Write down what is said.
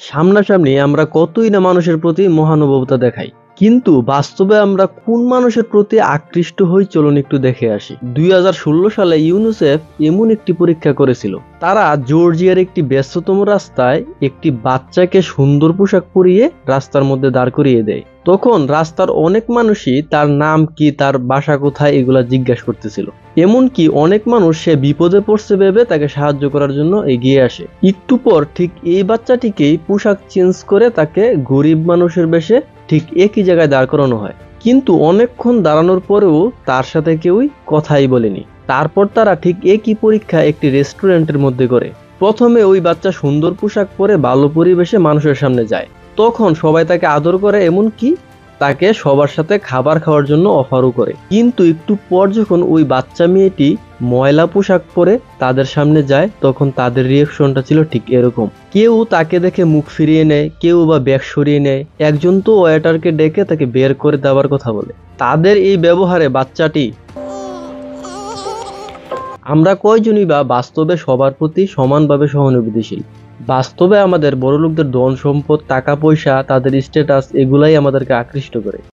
সামনাসামনি আমরা কতই না মানুষের প্রতি মহানুভবতা দেখাই, কিন্তু বাস্তবে আমরা কোন মানুষের প্রতি আকৃষ্ট হই চলুন একটু দেখে আসি। 2016 সালে ইউনিসেফ এমন একটি পরীক্ষা করেছিল। তারা জর্জিয়ার একটি ব্যস্ততম রাস্তায় একটি বাচ্চাকে সুন্দর পোশাক পরিয়ে রাস্তার মধ্যে দাঁড় করিয়ে দেয়। তখন রাস্তার অনেক মানুষই তার নাম কি, তার বাসা কোথায় এগুলা জিজ্ঞাসা করতেছিল। এমনকি অনেক মানুষ সে বিপদে পড়ছে ভেবে তাকে সাহায্য করার জন্য এগিয়ে আসে। একটু পর ঠিক এই বাচ্চাটিকেই পোশাক চেঞ্জ করে তাকে গরিব মানুষের বেশে ঠিক একই জায়গায় দাঁড় করানো হয়, কিন্তু অনেকক্ষণ দাঁড়ানোর পরেও তার সাথে কেউই কথাই বলেনি। তারপর তারা ঠিক একই পরীক্ষা একটি রেস্টুরেন্টের মধ্যে করে। প্রথমে ওই বাচ্চা সুন্দর পোশাক পরে ভালো পরিবেশে মানুষের সামনে যায়। তখন সবাই তাকে আদর করে, এমনকি তাকে সবার সাথে খাবার খাওয়ার জন্য অফারও করে। কিন্তু একটু পর যখন ওই বাচ্চা মেয়েটি ময়লা পোশাক পরে তাদের সামনে যায়, তখন তাদের রিয়াকশনটা ছিল ঠিক এরকম। কেউ তাকে দেখে মুখ ফিরিয়ে নেয়, কেউ বা ব্যাগ সরিয়ে নেয়, একজন তো ওয়েটারকে ডেকে তাকে বের করে দেওয়ার কথা বলে। তাদের এই ব্যবহারে বাচ্চাটি, আমরা কয়জনই বা বাস্তবে সবার প্রতি সমানভাবে সহানুভূতিশীল? বাস্তবে আমাদের বড়লোকদের ধন সম্পদ, টাকা পয়সা, তাদের স্ট্যাটাস এগুলাই আমাদেরকে আকৃষ্ট করে।